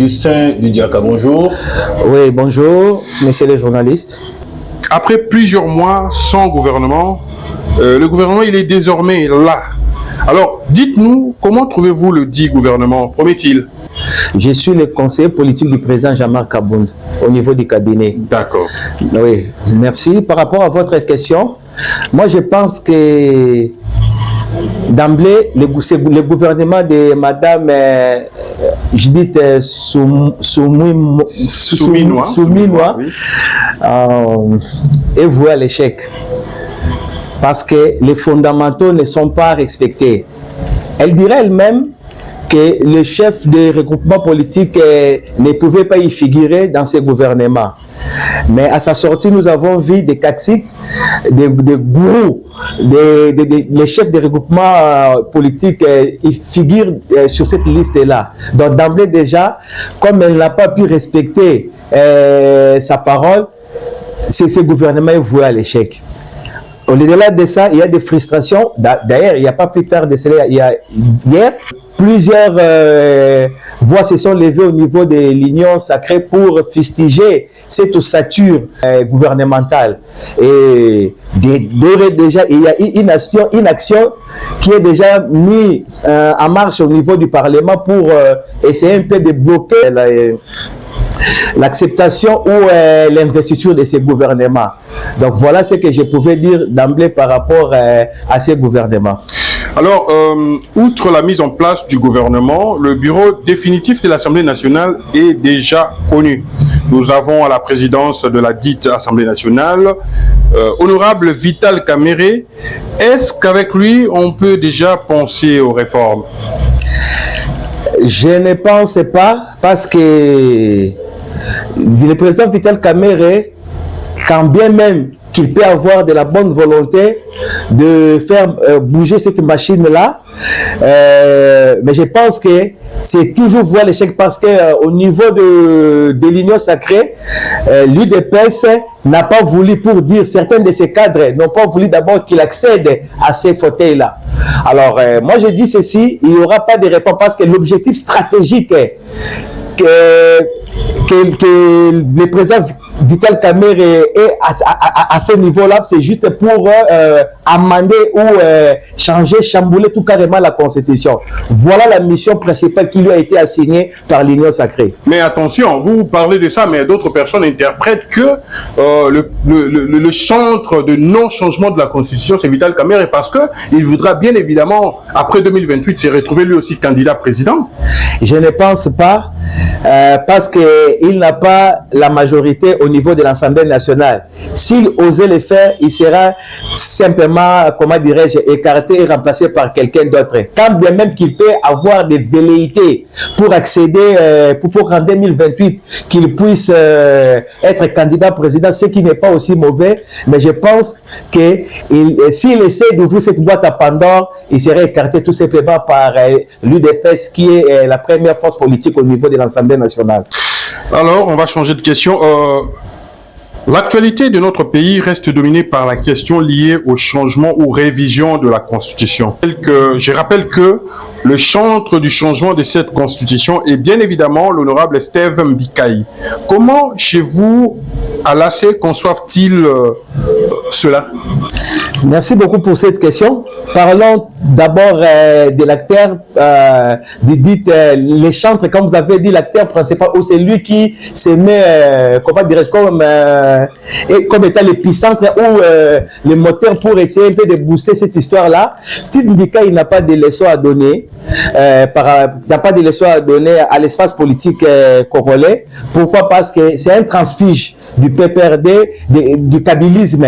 Augustin Ludiaka, bonjour. Oui, bonjour, messieurs les journalistes. Après plusieurs mois sans gouvernement, le gouvernement il est désormais là. Alors, dites-nous, comment trouvez-vous le dit gouvernement? Promet-il? Je suis le conseiller politique du président Jean-Marc Kabound au niveau du cabinet. D'accord. Oui, merci. Par rapport à votre question, moi je pense que d'emblée, le gouvernement de Madame Judith Souminois est voué à l'échec. Parce que les fondamentaux ne sont pas respectés. Elle dirait elle-même que le chef de regroupement politique ne pouvait pas y figurer dans ce gouvernement. Mais à sa sortie, nous avons vu des caciques, des gourous, les chefs de regroupement politique, ils figurent sur cette liste-là. Donc d'emblée déjà, comme elle n'a pas pu respecter sa parole, ce gouvernement est voué à l'échec. Au-delà de ça, il y a des frustrations. D'ailleurs, il n'y a pas plus tard de cela, hier, plusieurs voix se sont levées au niveau de l'Union sacrée pour fustiger cette ossature gouvernementale. Et déjà, il y a une action qui est déjà mise en marche au niveau du Parlement pour essayer un peu de bloquer l'acceptation ou l'investiture de ces gouvernements. Donc voilà ce que je pouvais dire d'emblée par rapport à ces gouvernements. Alors, outre la mise en place du gouvernement, le bureau définitif de l'Assemblée nationale est déjà connu. Nous avons à la présidence de la dite Assemblée nationale, honorable Vital Kamerhe. Est-ce qu'avec lui, on peut déjà penser aux réformes? Je ne pense pas, parce que le président Vital Kamerhe, quand bien même qu'il peut avoir de la bonne volonté de faire bouger cette machine-là, mais je pense que c'est toujours voir l'échec, parce qu'au niveau de l'Union sacrée, l'UDPS n'a pas voulu, pour dire, certains de ses cadres n'ont pas voulu d'abord qu'il accède à ces fauteuils-là. Alors, moi je dis ceci, il n'y aura pas de réforme, parce que l'objectif stratégique que le président Vital Kamerhe est à ce niveau-là, c'est juste pour amender ou changer, chambouler tout carrément la Constitution. Voilà la mission principale qui lui a été assignée par l'Union sacrée. Mais attention, vous parlez de ça, mais d'autres personnes interprètent que le centre de non-changement de la Constitution, c'est Vital Kamerhe, parce qu'il voudra bien évidemment, après 2028, se retrouver lui aussi candidat président. Je ne pense pas, parce qu'il n'a pas la majorité au niveau de l'Assemblée nationale. S'il osait le faire, il sera simplement, comment dirais-je, écarté et remplacé par quelqu'un d'autre. Quand bien même qu'il peut avoir des velléités pour accéder, pour en 2028, qu'il puisse être candidat président, ce qui n'est pas aussi mauvais, mais je pense que s'il essaie d'ouvrir cette boîte à Pandore, il serait écarté tout simplement par l'UDPS, qui est la première force politique au niveau de l'Assemblée nationale. Alors, on va changer de question. L'actualité de notre pays reste dominée par la question liée au changement ou révision de la Constitution. Je rappelle que le chantre du changement de cette Constitution est bien évidemment l'honorable Steve Mbikaï. Comment, chez vous, à l'AC, conçoivent-ils cela? Merci beaucoup pour cette question. Parlons d'abord de l'acteur, les chantres, comme vous avez dit, l'acteur principal, ou c'est lui qui se met, comment dirais-je, comme étant l'épicentre ou le moteur pour essayer un peu de booster cette histoire-là. Steve Mbikaï, il n'a pas de leçons à donner, n'a pas de leçons à donner à l'espace politique congolais. Pourquoi? Parce que c'est un transfuge du PPRD, du kabylisme.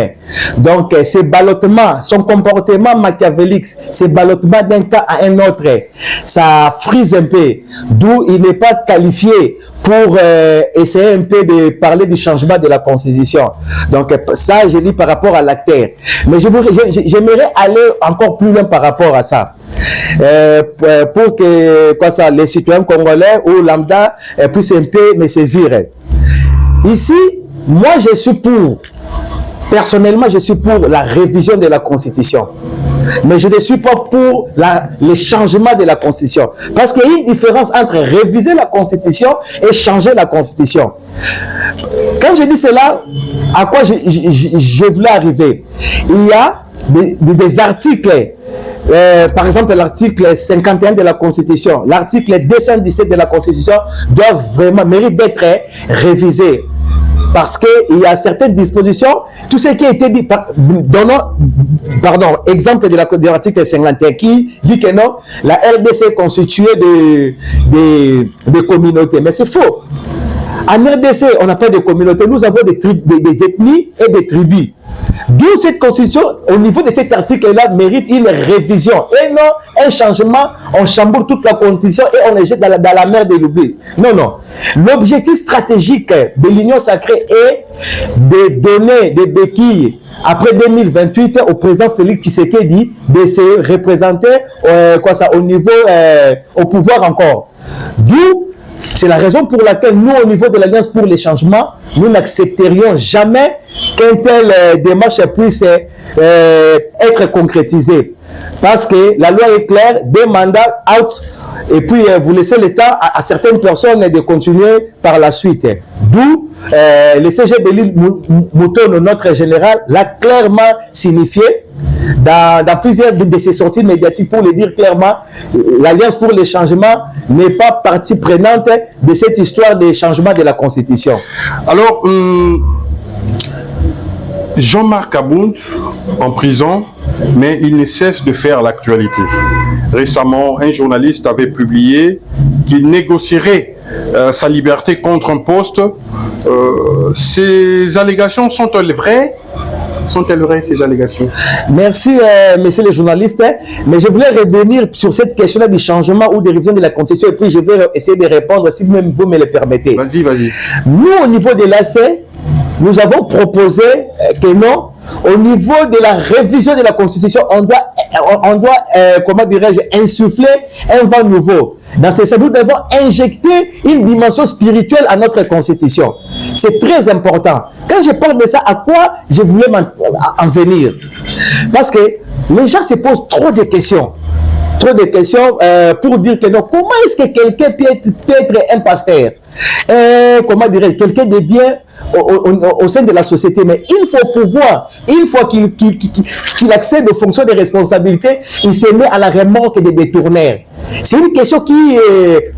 Donc, ces ballottements, son comportement machiavélique, ces ballottements d'un cas à un autre, ça frise un peu. D'où il n'est pas qualifié pour essayer un peu de parler du changement de la Constitution. Donc, ça, je dis par rapport à l'acteur. Mais j'aimerais aller encore plus loin par rapport à ça. Pour que les citoyens congolais ou lambda puissent un peu me saisir. Ici, moi, je suis pour. Personnellement, je suis pour la révision de la Constitution. Mais je ne suis pas pour les changements de la Constitution. Parce qu'il y a une différence entre réviser la Constitution et changer la Constitution. Quand je dis cela, à quoi je voulais arriver? Il y a des articles, par exemple l'article 51 de la Constitution, l'article 217 de la Constitution doivent vraiment mériter d'être révisés. Parce qu'il y a certaines dispositions, tout ce qui a été dit, exemple de l'article 51 qui dit que non, la RDC est constituée de communautés. Mais c'est faux. En RDC, on n'a pas de communautés, nous avons des ethnies et des tribus. D'où cette constitution, au niveau de cet article-là, mérite une révision. Et non, un changement, on chamboule toute la constitution et on les jette dans la mer de l'oubli. Non, non. L'objectif stratégique de l'Union sacrée est de donner des béquilles après 2028 au président Félix Tshisekedi de se représenter au niveau, au pouvoir encore. D'où c'est la raison pour laquelle nous, au niveau de l'Alliance pour les changements, nous n'accepterions jamais qu'une telle démarche puisse être concrétisée. Parce que la loi est claire, des mandats out, et puis vous laissez le temps à certaines personnes de continuer par la suite. D'où le CG Belil Mouton, notre général, l'a clairement signifié dans plusieurs de ses sorties médiatiques pour le dire clairement, l'Alliance pour les changements n'est pas partie prenante de cette histoire des changements de la Constitution. Alors, Jean-Marc Abound en prison, mais il ne cesse de faire l'actualité. Récemment, un journaliste avait publié qu'il négocierait sa liberté contre un poste. Ces allégations sont-elles vraies? Sont-elles vraies, ces allégations? Merci, messieurs les journalistes. Mais je voulais revenir sur cette question-là du changement ou des révisions de la Constitution et puis je vais essayer de répondre si vous me le permettez. Vas-y, vas-y. Nous, au niveau de l'AC, nous avons proposé que non, au niveau de la révision de la Constitution, on doit comment dirais-je, insuffler un vent nouveau. Dans ce sens, nous devons injecter une dimension spirituelle à notre Constitution. C'est très important. Quand je parle de ça, à quoi je voulais en venir? Parce que les gens se posent trop de questions. Trop de questions pour dire que non, comment est-ce que quelqu'un peut être un pasteur? Comment dirais-je, quelqu'un de bien au sein de la société, mais il faut pouvoir, une fois qu'il accède aux fonctions de responsabilité, il se met à la remorque des détourneurs. C'est une question qui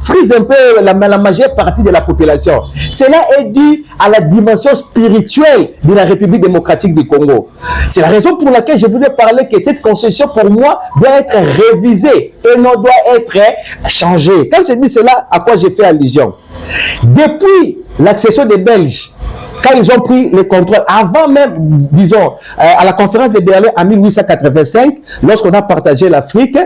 frise un peu la majeure partie de la population. Cela est dû à la dimension spirituelle de la République démocratique du Congo. C'est la raison pour laquelle je vous ai parlé que cette constitution, pour moi, doit être révisée et non doit être changée. Quand je dis cela, à quoi j'ai fait allusion? Depuis l'accession des Belges, quand ils ont pris le contrôle, avant même, disons, à la conférence de Berlin en 1885, lorsqu'on a partagé l'Afrique,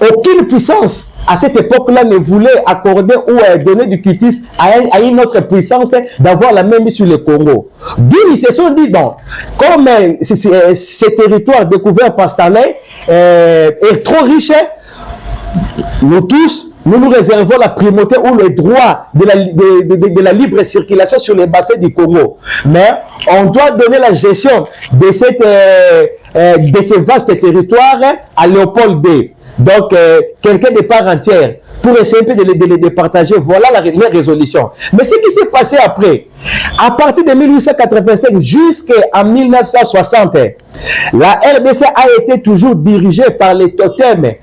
aucune puissance à cette époque-là ne voulait accorder ou donner du quitus à une autre puissance d'avoir la main mise sur le Congo. D'où ils se sont dit, bon, comme ce territoire découvert par Stanley est trop riche, nous tous, nous réservons la primauté ou le droit de la libre circulation sur les bassins du Congo. Mais on doit donner la gestion de ces vastes territoires à Léopold II. Donc, quelqu'un de part entière pour essayer un peu de les partager. Voilà les résolutions. Mais ce qui s'est passé après, à partir de 1885 jusqu'en 1960, la RDC a été toujours dirigée par les totems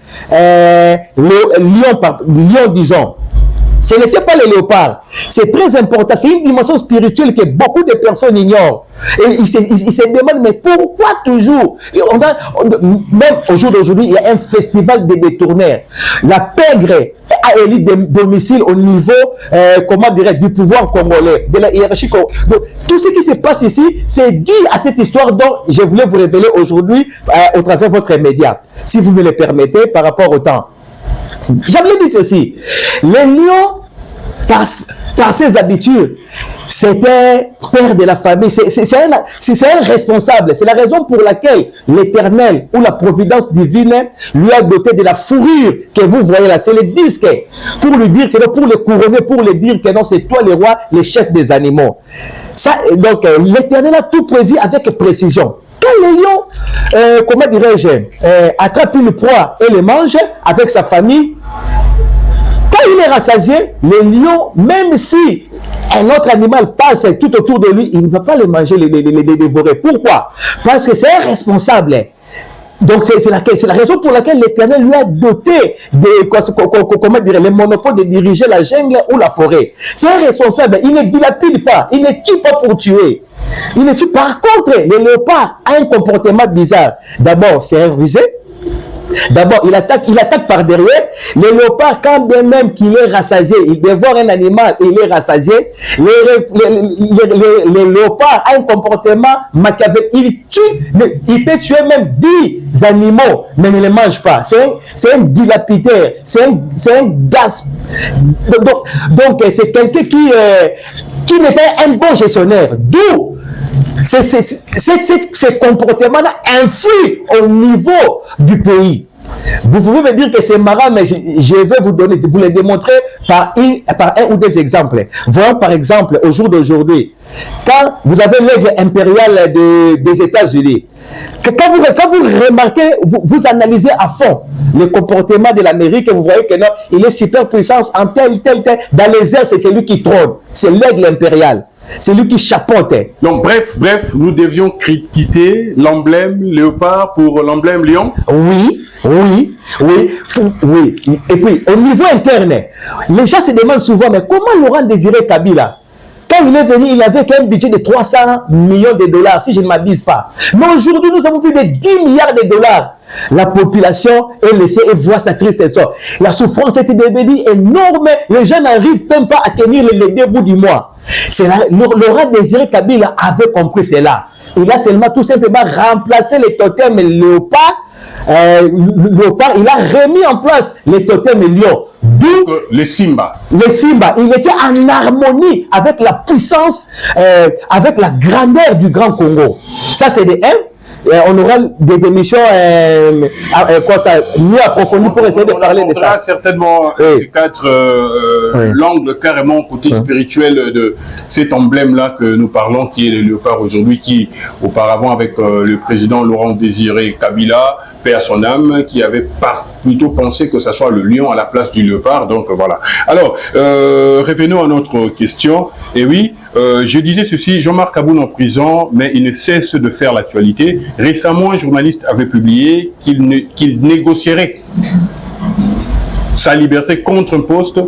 lion, disons. Ce n'était pas les léopards. C'est très important. C'est une dimension spirituelle que beaucoup de personnes ignorent. Et ils se demandent, mais pourquoi toujours? Même au jour d'aujourd'hui, il y a un festival de détourneurs. La pègre a élu des domiciles au niveau, comment dirais, du pouvoir congolais, de la hiérarchie. Donc, tout ce qui se passe ici, c'est dû à cette histoire dont je voulais vous révéler aujourd'hui au travers de votre média. Si vous me le permettez, par rapport au temps. J'avais dit ceci, les lions, par ses habitudes, c'était père de la famille, c'est un responsable. C'est la raison pour laquelle l'Éternel ou la providence divine lui a doté de la fourrure que vous voyez là. C'est le disque pour lui dire que non, pour le couronner, pour lui dire que non, c'est toi le roi, le chef des animaux. Ça, donc l'Éternel a tout prévu avec précision. Quand le lion, comment dirais-je, attrape une proie et le mange avec sa famille, quand il est rassasié, le lion, même si un autre animal passe tout autour de lui, il ne va pas le manger, les dévorer. Pourquoi? Parce que c'est un responsable. Donc c'est la raison pour laquelle l'Éternel lui a doté comment dire, le monopole de diriger la jungle ou la forêt. C'est un responsable, il ne dilapide pas, il ne tue pas pour tuer. Il ne tue. Par contre, le léopard a un comportement bizarre. D'abord, c'est un rusé. D'abord, il attaque par derrière. Le léopard, quand bien même qu'il est rassasié, il dévore un animal et il est rassasié. Le léopard a un comportement machiavélique. Il peut tuer même 10 animaux, mais ne les mange pas. C'est un dilapidaire, c'est un gasp. Donc c'est quelqu'un qui n'est pas un bon gestionnaire. D'où ces comportements-là influent au niveau du pays. Vous pouvez me dire que c'est marrant, mais je vais vous le démontrer par un ou deux exemples. Voyons par exemple, au jour d'aujourd'hui, quand vous avez l'aigle impérial des États-Unis, quand vous remarquez, vous analysez à fond le comportement de l'Amérique, vous voyez que non, il est super puissance en tel. Dans les airs, c'est celui qui trône. C'est l'aigle impérial. C'est lui qui chapeaute. Donc, bref, nous devions quitter l'emblème léopard pour l'emblème lion. Oui. Et puis, au niveau interne, les gens se demandent souvent, mais comment Laurent Désiré Kabila, quand il est venu, il avait un budget de 300 millions de dollars, si je ne m'abuse pas. Mais aujourd'hui, nous avons plus de 10 milliards de dollars. La population est laissée et voit sa triste sort. La souffrance est devenue énorme. Les gens n'arrivent même pas à tenir les 2 bouts du mois. Laurent Désiré Kabila avait compris cela. Il a seulement tout simplement remplacé les totems léopard. Il a remis en place les totems lions. D'où les Simba. Les Simba. Il était en harmonie avec la puissance, avec la grandeur du Grand Congo. Ça, c'est des M. On aura des émissions mieux approfondies pour essayer de parler de ça. Certainement ces 4 l'angle carrément côté spirituel de cet emblème-là que nous parlons, qui est le léopard aujourd'hui, qui auparavant avec le président Laurent Désiré Kabila, paix à son âme, qui avait plutôt pensé que ce soit le lion à la place du léopard. Donc voilà. Alors, revenons à notre question. Et oui, je disais ceci, Jean-Marc Aboun en prison, mais il ne cesse de faire l'actualité. Récemment, un journaliste avait publié qu'il négocierait sa liberté contre un poste.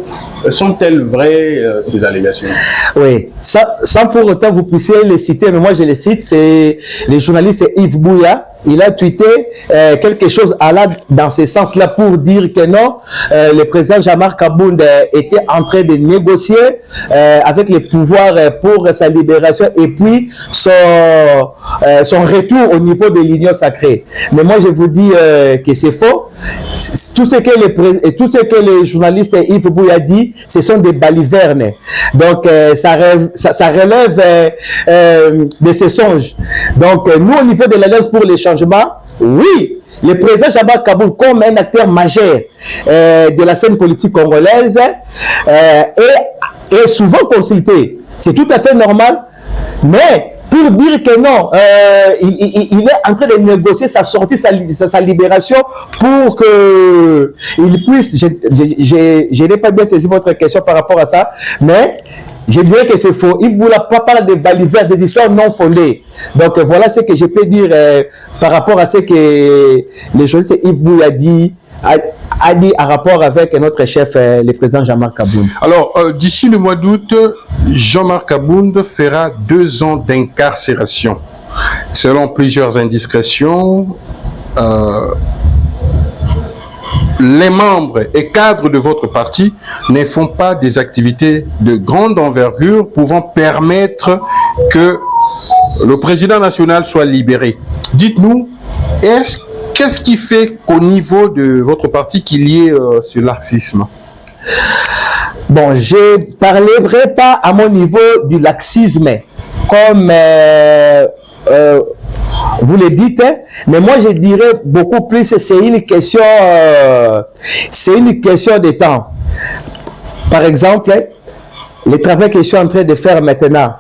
Sont-elles vraies, ces allégations? Oui, sans pour autant vous puissiez les citer, mais moi je les cite, c'est le journaliste Yves Bouya. Il a tweeté quelque chose dans ce sens-là pour dire que non, le président Jean-Marc Aboun était en train de négocier avec les pouvoirs pour sa libération et puis son retour au niveau de l'Union sacrée. Mais moi, je vous dis que c'est faux. Tout ce que le journaliste Yves Bouya dit, ce sont des balivernes. Donc, ça relève de ces songes. Donc, nous, au niveau de l'Alliance pour les changements, oui, le président Jean-Marc Aboun, comme un acteur majeur de la scène politique congolaise, est souvent consulté. C'est tout à fait normal, mais pour dire que non, il est en train de négocier sa sortie, sa libération pour qu'il puisse... Je n'ai pas bien saisi votre question par rapport à ça, mais je dirais que c'est faux. Il ne voulait pas parler de balivernes, des histoires non fondées. Donc voilà ce que je peux dire par rapport à ce que le journaliste Yves Bouya a dit en rapport avec notre chef, le président Jean-Marc Aboun. Alors, d'ici le mois d'août, Jean-Marc Aboun fera 2 ans d'incarcération. Selon plusieurs indiscrétions, les membres et cadres de votre parti ne font pas des activités de grande envergure pouvant permettre que le président national soit libéré. Dites-nous, qu'est-ce qui fait qu'au niveau de votre parti qu'il y ait ce laxisme? Bon, je ne parlerai pas à mon niveau du laxisme, comme vous le dites, mais moi je dirais beaucoup plus, c'est une question de temps. Par exemple, le travail que je suis en train de faire maintenant,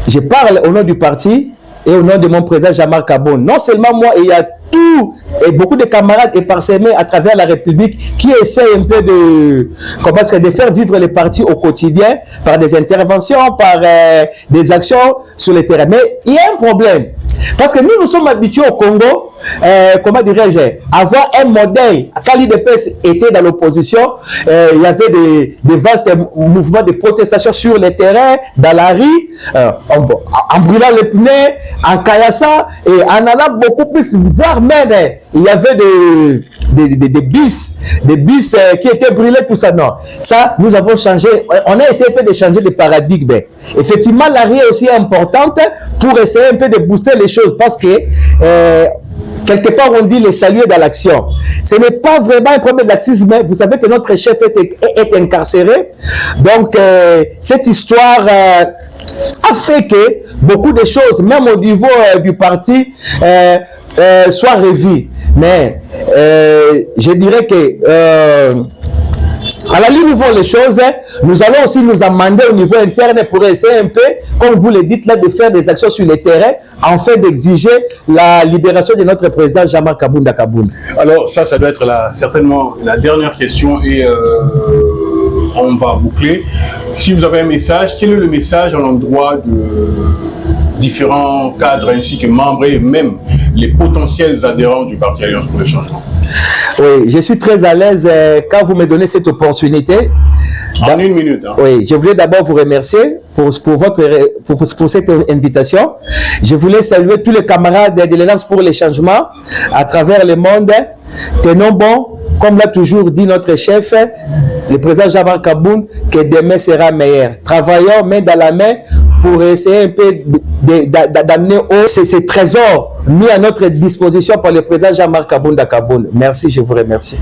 je parle au nom du parti et au nom de mon président Jean-Marc Kaboun, non seulement moi, il y a tout et beaucoup de camarades éparsemés à travers la République qui essaient un peu de faire vivre les partis au quotidien par des interventions, par des actions sur le terrain. Mais il y a un problème. Parce que nous sommes habitués au Congo, comment dirais-je, avoir un modèle. Quand l'IDPS était dans l'opposition, il y avait des vastes mouvements de protestation sur le terrain, dans la rue, en brûlant les pneus, en caillassant et en allant beaucoup plus, voire même, il y avait des bus qui étaient brûlés, tout ça. Non, ça, nous avons changé. On a essayé un peu de changer de paradigme. Effectivement, la rue est aussi importante pour essayer un peu de booster les choses parce que quelque part, on dit le salut dans l'action. Ce n'est pas vraiment un problème de laxisme. Vous savez que notre chef est incarcéré. Donc, cette histoire a fait que beaucoup de choses, même au niveau du parti, soient revues. Mais je dirais que à la ligne où vont les choses, nous allons aussi nous amender au niveau interne pour essayer un peu, comme vous le dites là, de faire des actions sur le terrain, afin d'exiger la libération de notre président Jean-Marc Kaboun. Alors ça doit être certainement la dernière question et on va boucler. Si vous avez un message, quel est le message à l'endroit de différents cadres ainsi que membres et même les potentiels adhérents du Parti Alliance pour le Changement? Oui, je suis très à l'aise quand vous me donnez cette opportunité. En une minute. Hein. Oui, je voulais d'abord vous remercier pour cette invitation. Je voulais saluer tous les camarades de l'Alliance pour le Changement à travers le monde. Tenons bon, comme l'a toujours dit notre chef, le président Jean-Marc Kaboun, que demain sera meilleur. Travaillons main dans la main pour essayer un peu d'amener ces trésors mis à notre disposition par le président Jean-Marc Kaboun. Merci, je vous remercie.